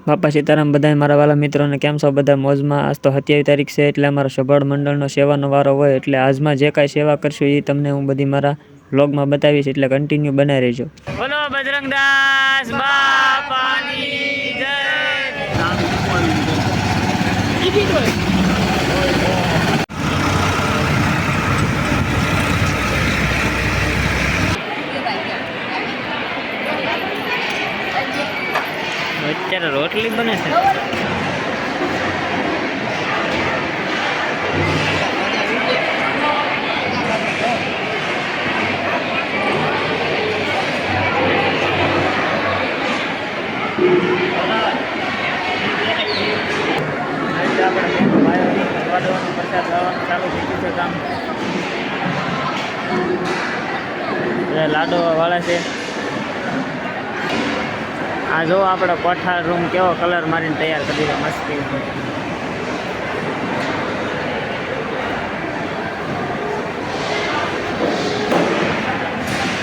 બાપા સીતારામ બધા મારા વાલા મિત્રોને કેમ છો બધા મોજમાં? આજ તો 27 તારીખ છે એટલે અમારો સભાળ મંડળનો સેવાનો વારો હોય એટલે આજમાં જે કાંઈ સેવા કરશું એ તમને હું બધી મારા વ્લોગમાં બતાવીશ એટલે કન્ટિન્યુ બનાવી રહેજો. બોલો બજરંગદાસ બાપાની જય. અત્યારે રોટલી બને છે. લાડો વાળા છે. આ જો આપણે કોઠા રૂમ કેવો કલર મારીને તૈયાર કરી દીધો મસ્તી.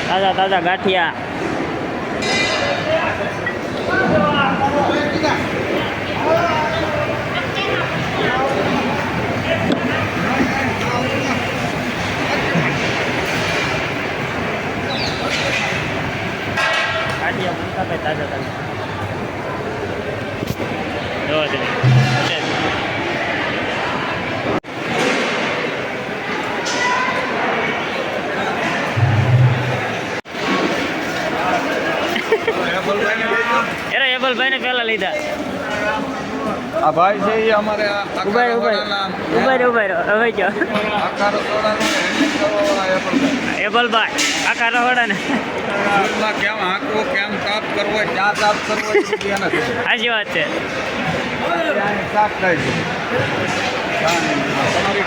તાજા તાજા ગાંઠિયા. તાજા તાજા જોવા છે. એબલભાઈ ને પેલા લીધા. આ ભાઈ છે એ અમારે ઉભા હવે જો એબલભાઈ આખા રહોડા ને કેમ હાંકવું કેમ તાપ કરવો ક્યાં તાપ કરવો સાચી વાત છે. તાપ થાય છે તમારી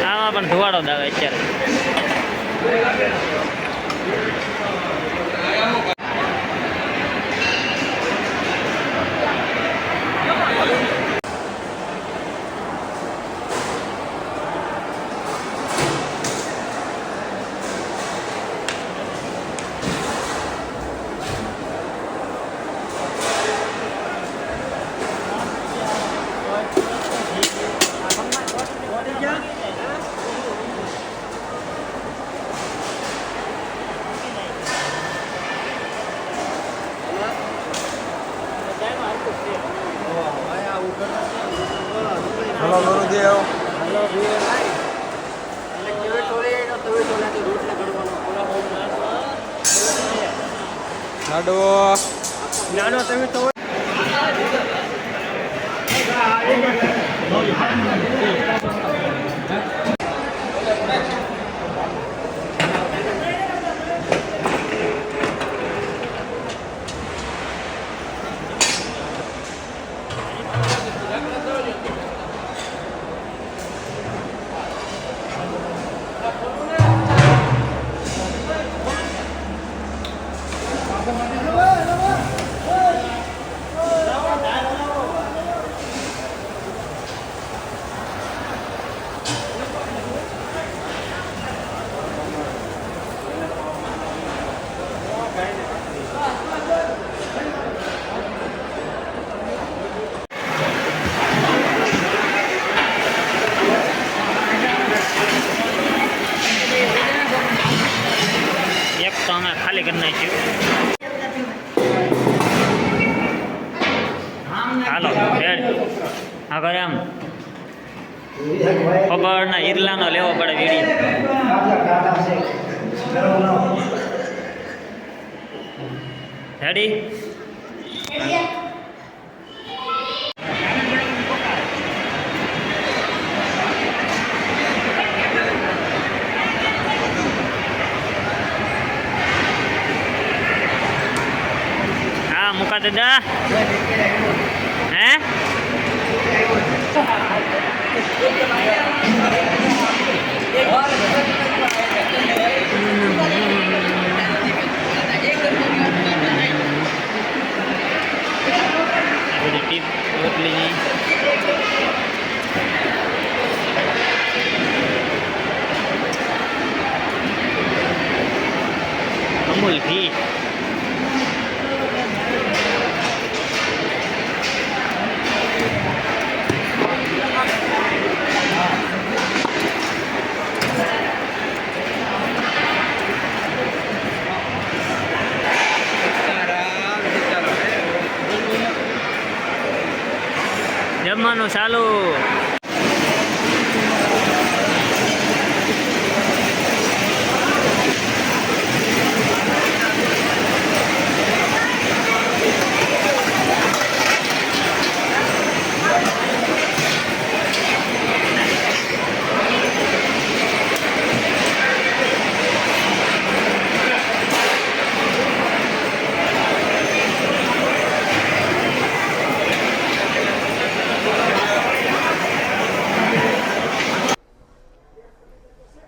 આમાં પણ ધુવાડો દાવે અત્યારે. હલો ગુરુદેવ. લાડો તમે તો અમે ખાલી કરી નાખ્યું. હાલો હા કરે એમ ખબર ના ઈરલાનો લેવો પડે વિડીયો. રેડી मुका दादा हैं રોટલીની. અમૂલ ઘી. સીતારામ સીતારામ. જમવાનું ચાલુ.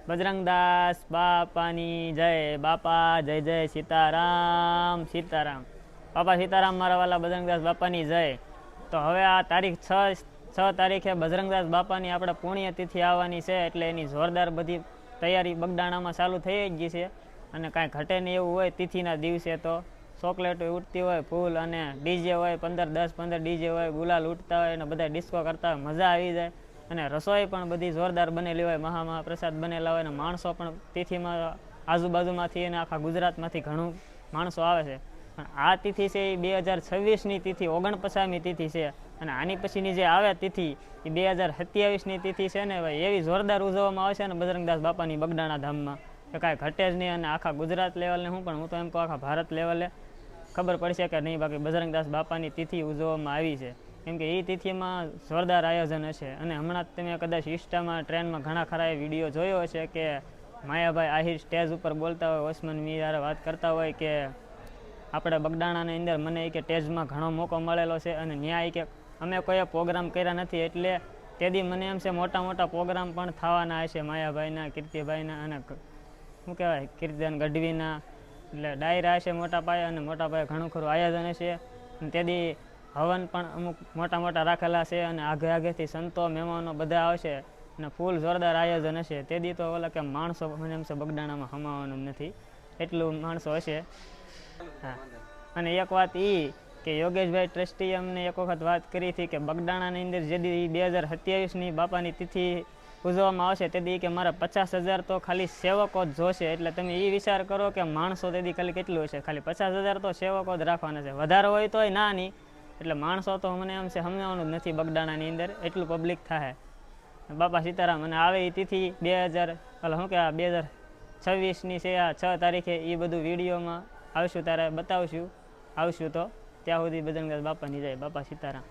બજરંગદાસ બાપાની જય. બાપા જય જય સીતારામ સીતારામ. બાપા સીતારામ મારા વાલા બજરંગદાસ બાપાની જય. તો હવે આ તારીખ 6 તારીખે બજરંગદાસ બાપાની આપણે પુણ્યતિથિ આવવાની છે, એટલે એની જોરદાર બધી તૈયારી બગદાણામાં ચાલુ થઈ જ ગઈ છે. અને કાંઈ ઘટે નહીં એવું હોય તિથિના દિવસે તો ચોકલેટો ઉઠતી હોય, ફૂલ અને ડીજે હોય, 10-15 ડીજે હોય, ગુલાલ ઉઠતા હોય અને બધા ડિસ્કો કરતા હોય, મજા આવી જાય. અને રસોઈ પણ બધી જોરદાર બનેલી હોય, મહાપ્રસાદ બનેલા હોય, અને માણસો પણ તિથિમાં આજુબાજુમાંથી અને આખા ગુજરાતમાંથી ઘણું માણસો આવે છે. પણ આ તિથિ છે એ 2026ની તિથિ, 49મી તિથિ છે. અને આની પછીની જે આવે તિથિ એ 2027ની તિથિ છે ને ભાઈ, એવી જોરદાર ઉજવવામાં આવે છે ને બજરંગદાસ બાપાની બગદાણા ધામમાં કે કાંઈ ઘટે જ નહીં. અને આખા ગુજરાત લેવલને હું તો એમ કહું આખા ભારત લેવલે ખબર પડશે કે નહીં, બાકી બજરંગદાસ બાપાની તિથિ ઉજવવામાં આવી છે. કેમ કે એ તિથિમાં જોરદાર આયોજન હશે. અને હમણાં તમે કદાચ ઇન્સ્ટામાં ટ્રેનમાં ઘણા ખરા એ વિડીયો જોયો હશે કે માયાભાઈ આહિર સ્ટેજ ઉપર બોલતા હોય, ઓસમાન મીર વાત કરતા હોય કે આપણે બગદાણાની અંદર મને કે સ્ટેજમાં ઘણો મોકો મળેલો છે અને ન્યાય કે અમે કોઈ પ્રોગ્રામ કર્યા નથી, એટલે તેથી મને એમ છે મોટા પ્રોગ્રામ પણ થવાના હશે માયાભાઈના, કીર્તિભાઈના અને શું કહેવાય કીર્તન ગઢવીના. એટલે ડાયરા હશે મોટા પાયે, અને મોટા પાયે ઘણું ખરું આયોજન હશે. અને તેથી હવન પણ અમુક મોટા રાખેલા છે, અને આગેથી સંતો મહેમાનો બધા આવશે અને ફૂલ જોરદાર આયોજન હશે. તે દી તો ઓલા કે માણસો મને એમ છે બગદાણામાં હમાવાનું નથી, એટલું માણસો હશે. હા, અને એક વાત એ કે યોગેશભાઈ ટ્રસ્ટીએ અમને એક વખત વાત કરી હતી કે બગદાણાની અંદર જે દી 2027ની બાપાની તિથિ ઉજવવામાં આવશે તે દી કે મારા 50,000 તો ખાલી સેવકો જ જોશે. એટલે તમે એ વિચાર કરો કે માણસો તે દી ખાલી કેટલું હશે, ખાલી 50,000 તો સેવકો જ રાખવાના છે, વધારે હોય તોય ના નહીં. એટલે માણસો તો મને એમ છે સમજાવવાનું જ નથી બગદાણાની અંદર, એટલું પબ્લિક થાય. બાપા સીતારામ. અને આવે એ તિથિ 2026ની છે આ 6 તારીખે, એ બધું વિડીયોમાં આવશું, તારે બતાવશું, આવશું. તો ત્યાં સુધી બજરંગદાસ બાપાની જય. બાપા સીતારામ.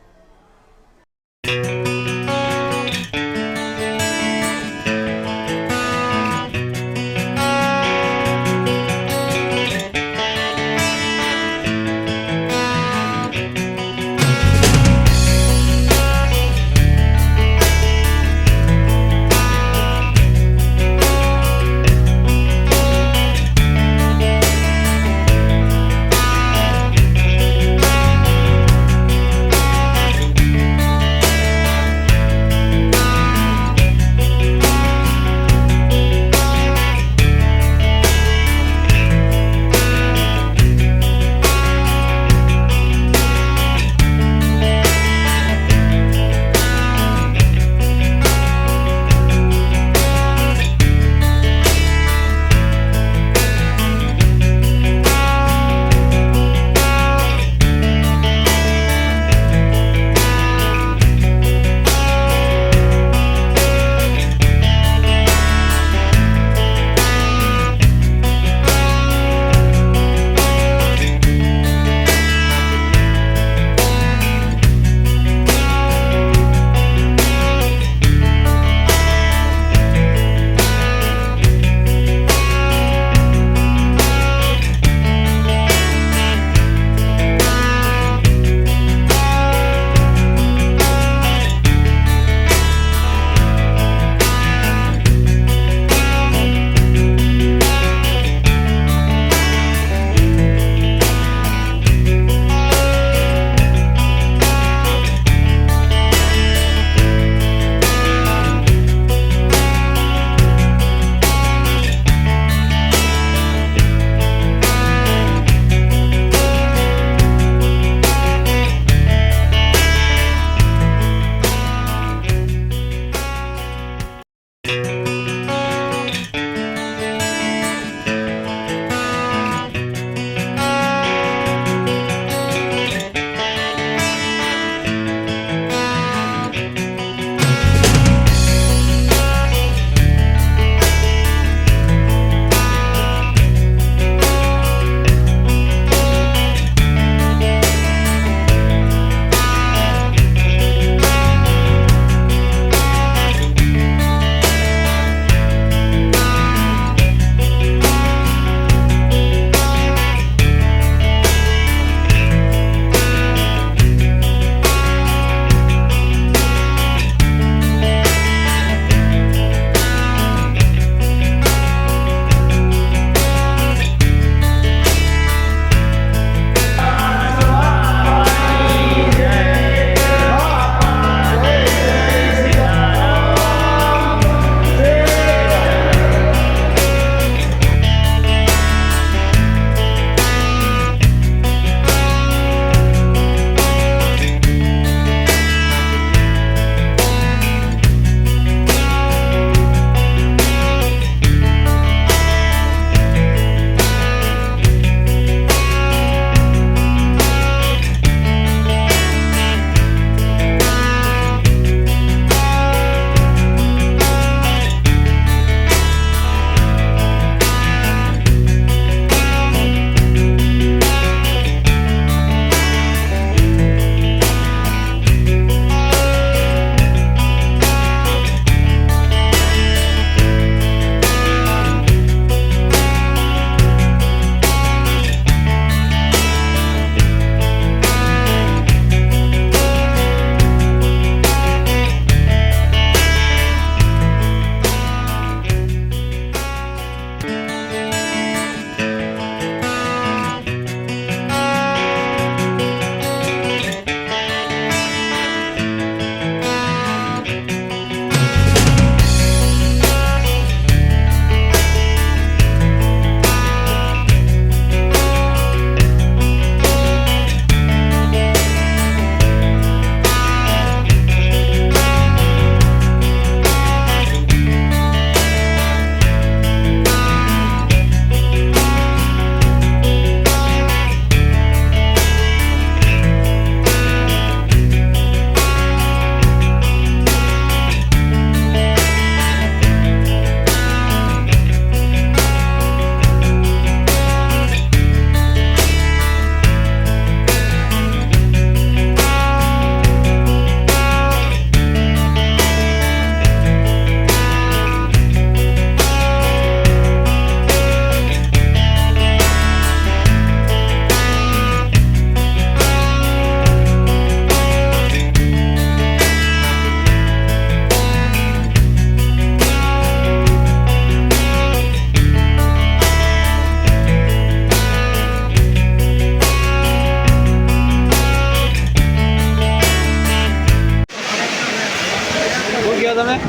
આવે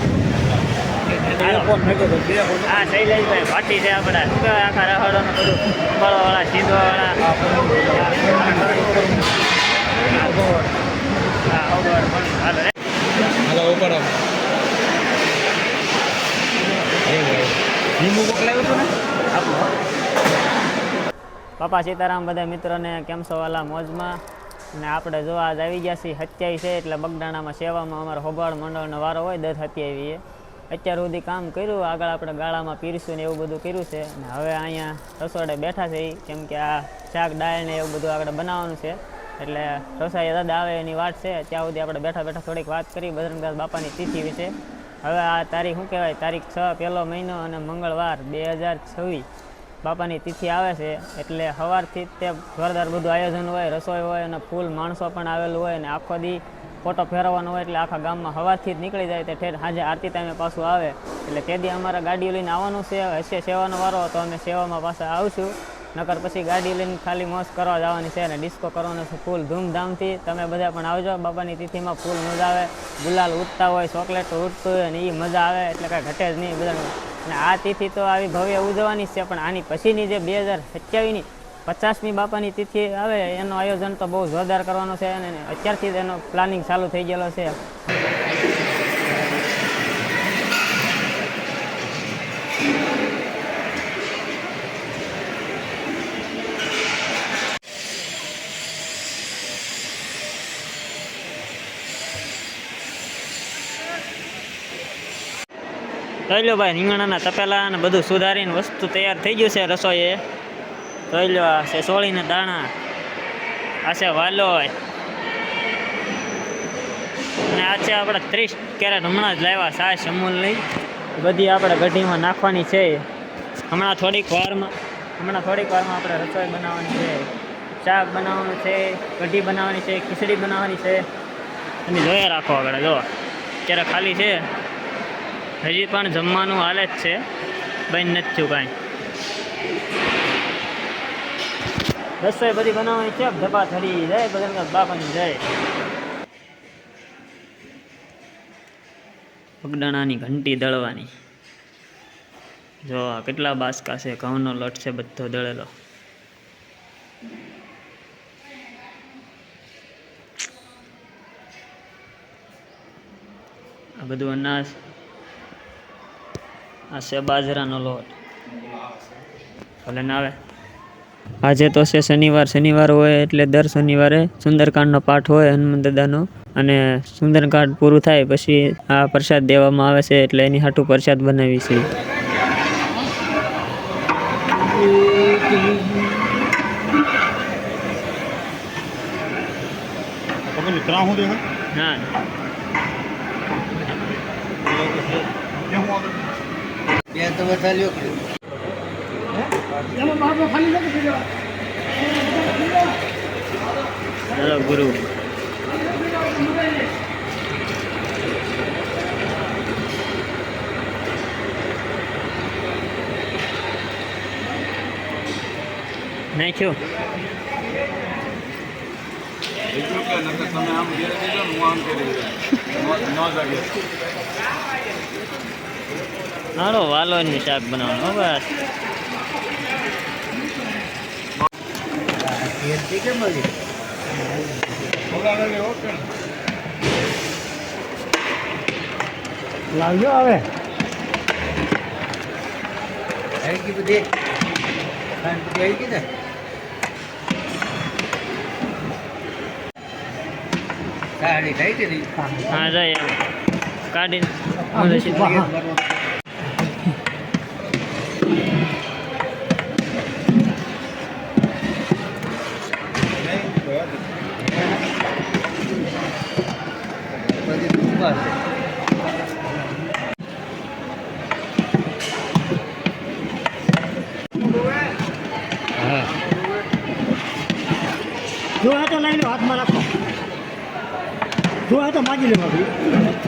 હા શૈલેષભાઈ ભાટી છે આપણા શું કહેવાય આખા રહોડાનું બધું ફળોવાળા સીધોવાળા હા ઓગળ હાલો હાલો ઉપર આવો લીંબુ મોકલાવ્યું હતું ને બાપા સીતારામ બધા મિત્રોને કેમ છો વાલા મોજમાં ને આપણે જો આજ આવી ગયા છીએ 27 છે એટલે બગડાણામાં સેવામાં અમારો હોબાળ મંડળનો વારો હોય 10:27 અત્યાર સુધી કામ કર્યું આગળ આપણે ગાળામાં પીરશું ને એવું બધું કર્યું છે અને હવે અહીંયા રસોડે બેઠા છે કેમ કે આ શાક દાળ ને એવું બધું આપણે બનાવવાનું છે એટલે રસોઈ દાદા આવે એની વાત છે ત્યાં સુધી આપણે બેઠા બેઠા થોડીક વાત કરી બજરંગદાસ બાપાની તિથિ વિશે હવે આ તારીખ શું કહેવાય તારીખ 6 પહેલો મહિનો અને મંગળવાર 2026 બાપાની તિથિ આવે છે એટલે સવારથી જ તે જોરદાર બધું આયોજન હોય રસોઈ હોય અને ફૂલ માણસો પણ આવેલું હોય અને આખો દી ફોટો ફેરવવાનો હોય એટલે આખા ગામમાં સવારથી જ નીકળી જાય તે ઠેર સાંજે આરતી ટાઈમે પાછું આવે એટલે તે દી અમારે ગાડીઓ લઈને આવવાનું છે હશે સેવાનો વારો તો અમે સેવામાં પાછા આવશું નકર પછી ગાડી લઈને ખાલી મોજ કરવા જવાની છે અને ડિસ્કો કરવાનો છે ફૂલ ધૂમધામથી તમે બધા પણ આવજો બાપાની તિથિમાં ફૂલ મજા આવે ગુલાલ ઉડતા હોય ચોકલેટ ઉડતું હોય અને એ મજા આવે એટલે કાંઈ ઘટે જ નહીં બધા અને આ તિથિ તો આવી ભવ્ય ઉજવવાની જ છે પણ આની પછીની જે 2027ની 50મી બાપાની તિથિ આવે એનું આયોજન તો બહુ જોરદાર કરવાનું છે અને અત્યારથી જ એનો પ્લાનિંગ ચાલુ થઈ ગયેલો છે જોઈ લો ભાઈ રીંગણાના તપેલા અને બધું સુધારીને વસ્તુ તૈયાર થઈ ગયું છે રસોઈએ જોઈ લો આ છે સોળીના દાણા આ છે વાલોય અને આ છે આપણે 30 કેરેટ હમણાં જ લાવ્યા છાશ અમૂલની બધી આપણે ગઢીમાં નાખવાની છે હમણાં થોડીક વારમાં આપણે રસોઈ બનાવવાની છે શાક બનાવવાનું છે કઢી બનાવવાની છે ખીચડી બનાવવાની છે અને જોયા રાખો આગળ જો અત્યારે ખાલી છે હજી પણ જમવાનું હાલે જ છે બંધ નથી થયું કાંઈ રસોઈ બધી બનાવવાની છે ધપા થડી જાય બધા બાપાની જાય બગડાણાની ઘંટી દળવાની જો આ કેટલા બાસકા છે ઘઉંનો લોટ છે બધો દળેલો આ બધું અનાજ આ છે બાજરાનો લોટ ભલે ના આવે આજે તો છે શનિવાર હોય એટલે દર શનિવારે સુંદરકાંડનો પાઠ હોય હનુમાન દાદાનો અને સુંદરકાંડ પૂરું થાય પછી આ પ્રસાદ દેવામાં આવે છે એટલે એની હાટું પ્રસાદ બનાવી છે હા ચલો ગુરુ નાખ્યું તમે આમ ઘેર દીધો ને હું આમ કરી ન જાગે હાલો વાલોનું શાક બનાવવાનું બસ લાવજો હવે બધી આવી ગઈ ને સાડી થઈ ગઈ હા જાય કાઢીને જો હે તો લઈ લો હાથમાં રાખો જો હે તો માગી લેવા ભાઈ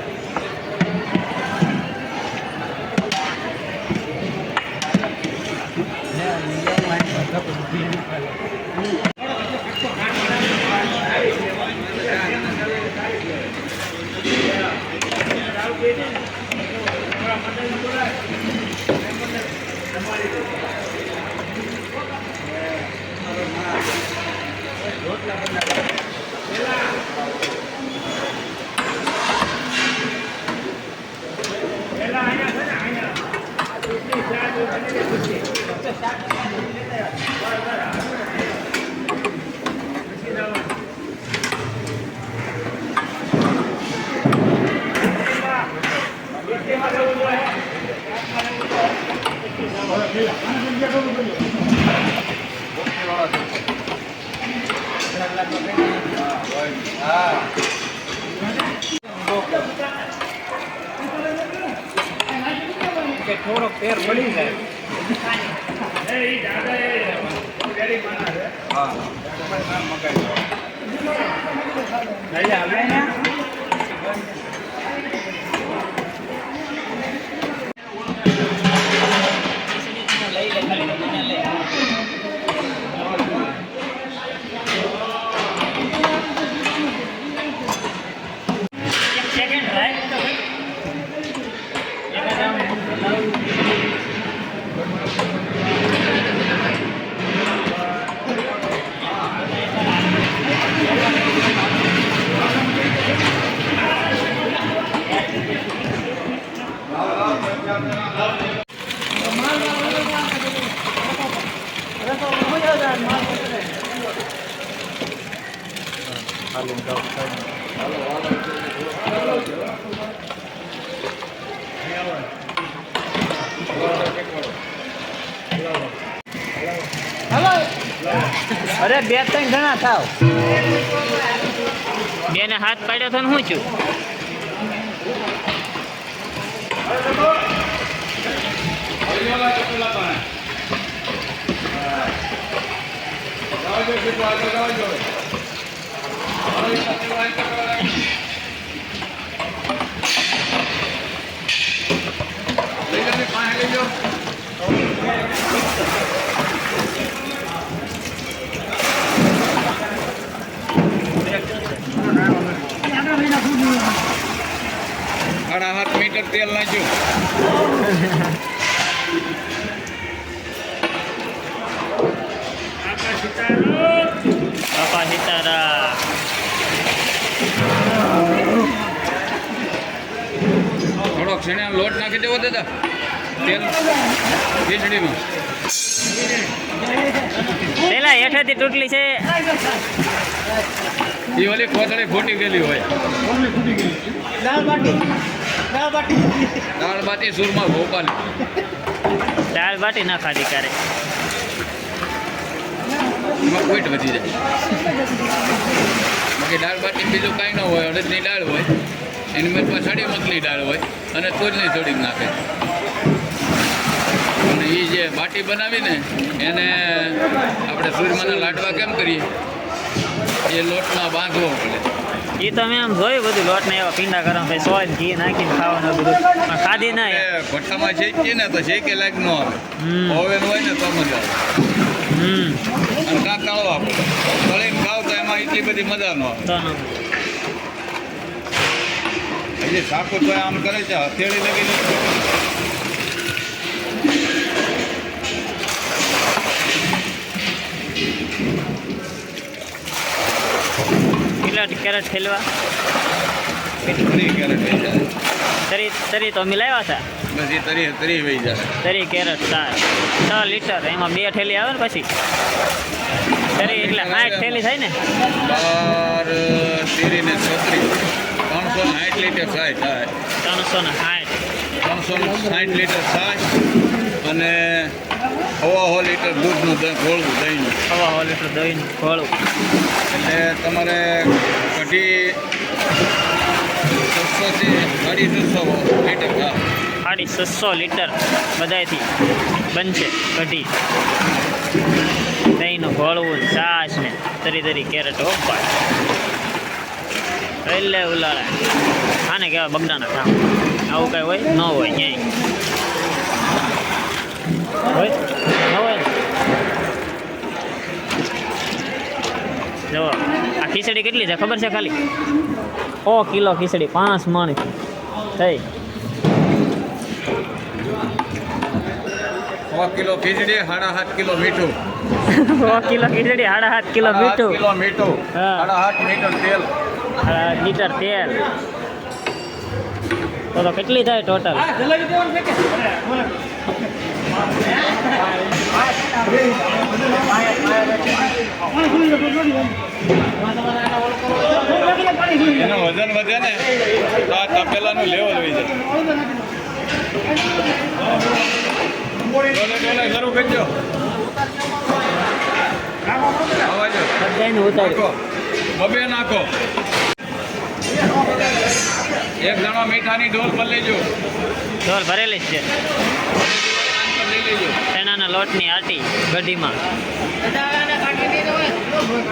થોડોક ફેર પડી જાય હા અરે બે ત્રણ જણા થાવ બેને હાથ પાડ્યો તો ને હું છું સાડા 7 મીટર તેલ નાખ્યું બાપા સીતારા થોડોક શેણા લોટ નાખી દેવો દાદા તેલ ખીચડીમાં પેલા હેઠેથી તૂટલી છે એ ઓલી કોથળી ફૂટી ગયેલી હોય દાળ બાટી દાળ બાટી સુરમાં ભોપાલી દાળ બાટી ના ખાધી ક્યારે એમાં કોઈટ વધી જાય બાકી દાળ બાટી બીજું કાંઈ ન હોય અડદની દાળ હોય એની મધમાં સડી મગની દાળ હોય અને તુરની થોડીક નાખે અને એ જે બાટી બનાવીને એને આપણે સૂરમાના લાડવા કેમ કરીએ એ લોટમાં બાંધવો પડે એ તો મેં આમ જોયું બધું લોટ ને એવા પીંડા કરવા પછી સોય ને ઘી નાખીને ખાવાનું બધું પણ ખાધી ના એ ભઠ્ઠામાં શેકીએ ને તો શેકે લાગ ન આવે હમ. ઓવેન હોય ને તો મજા આવે અને કાં તળવા પડે તળીને ખાવ તો એમાં એટલી બધી મજા ન આવે તો હજી સાકું તો આમ કરે છે હથેળી લગીને કેટલા કેરેટ ઠેલવા તરી કેરેટ વહી જાય તરી તો અમે લાવ્યા હતા બસ એ તરી વહી જાય તરી કેરેટ 6 લીટર એમાં 2 ઠેલી આવે ને પછી તરી એટલે 60 ઠેલી થાય ને 12 ને 36 360 લીટર છાશ થાય 360 લીટર છાશ અને 1.5 લીટર દૂધનું ઘોળવું દહીંનું 1.5 લીટર દહીંનું ઘોળવું એટલે તમારે કઢી 600 થી 650 લીટર થાય 650 લીટર બધાયથી બનશે કઢી દહીંનું ઘોળવું છાશ ને તરી કેરેટ ઓપાડ એટલે ઉલાળા આને કહેવાય બગડાના કામ આવું કાંઈ હોય ન હોય ક્યાંય હોય ન હોય ને જો આ ખીચડી કેટલી છે ખબર છે ખાલી 100 કિલો ખીચડી 5 મણ થઈ 100 કિલો ખીચડી 7.5 કિલો મીઠું 100 કિલો ખીચડી 7.5 કિલો મીઠું 7 કિલો મીઠું હા. 7.5 લીટર તેલ 8 લીટર તેલ તો કેટલી થાય ટોટલ એનું વજન વધે ને તો આ તપેલાનું લેવલ હોય જાય ડોલે શરૂ કરજો બધાને ઉતાર્યું નાખો બબે નાખો એક દાણો મીઠાની ઢોલ ભરી લેજો. ઢોલ ભરેલી જ છે. લઈ લેજો. ચણાના લોટની આટી ગઢીમાં.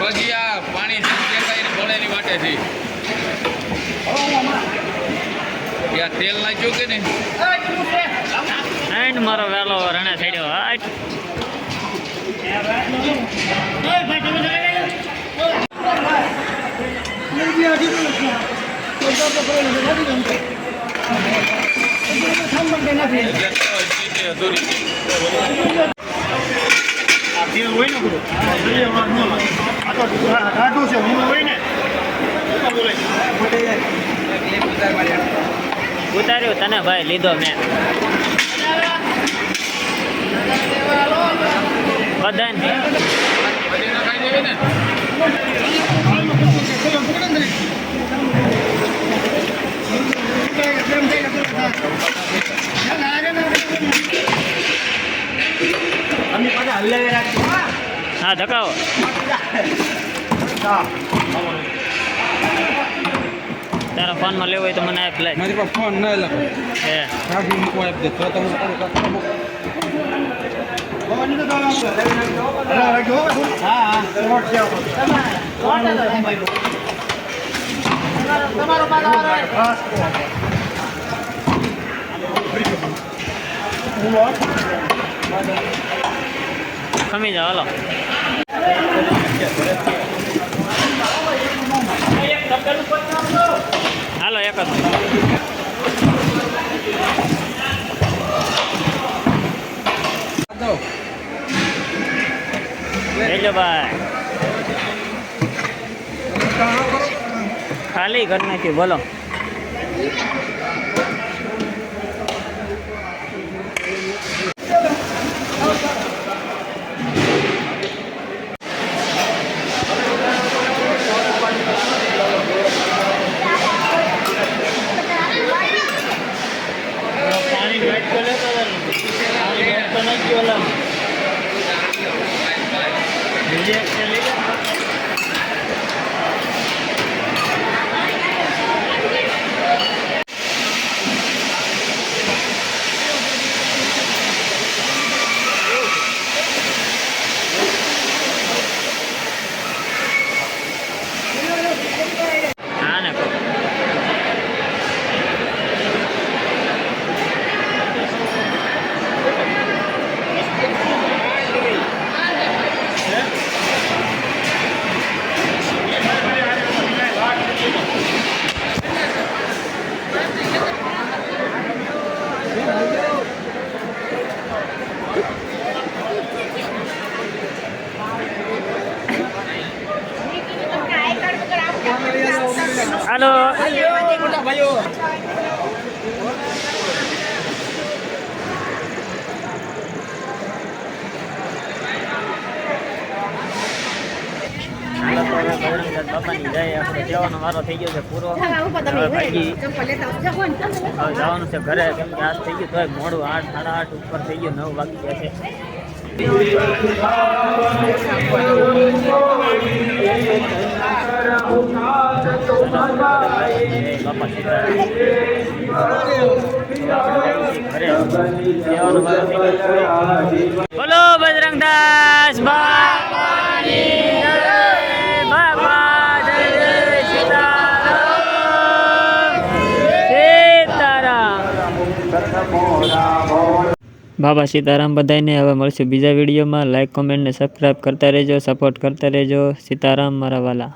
પછી આ પાણી દેખાય ભળેલી વાટેથી ત્યાં તેલ નાખ્યું કે નહીં? એન્ડ મારો વેલો રણે થયો. હાટ ઉતાર્યું તને ભાઈ લીધો મેં બધાને બધી નખાઈ દેવી ને. હા ધકાવો. તારા ફોનમાં લેવો હોય તો મને આપ લે. મારી પાસે ફોન ના લખો હે રાખી મૂકો આપ દે તો તમે ખમી જાઓ હાલો. હાલો એક જ દો લેજો ભાઈ. ખાલી ઘર નાખી બોલો. પાણી વેટ કરે તો પાણી વેટ તો નથી ઓલા બીજે લઈ જા. હા ને હાલો. બાપાની જાય આપણે જવાનો વારો થઈ ગયો છે પૂરો. હવે ભાગી હવે જવાનું છે ઘરે કેમ કે આજ થઈ ગયું તોય મોડું 8 સાડા 8 ઉપર થઈ ગયું 9 વાગી ગયા છે. બાપા બોલો બજરંગદાસ બાપાની જય. બાપા જય સીતારામ. બાબા સીતારામ બધાને. હવે મળશું બીજા વિડીયોમાં. લાઈક કોમેન્ટ ને સબસ્ક્રાઈબ કરતા રહેજો, સપોર્ટ કરતા રહેજો. સીતારામ મારા વાલા.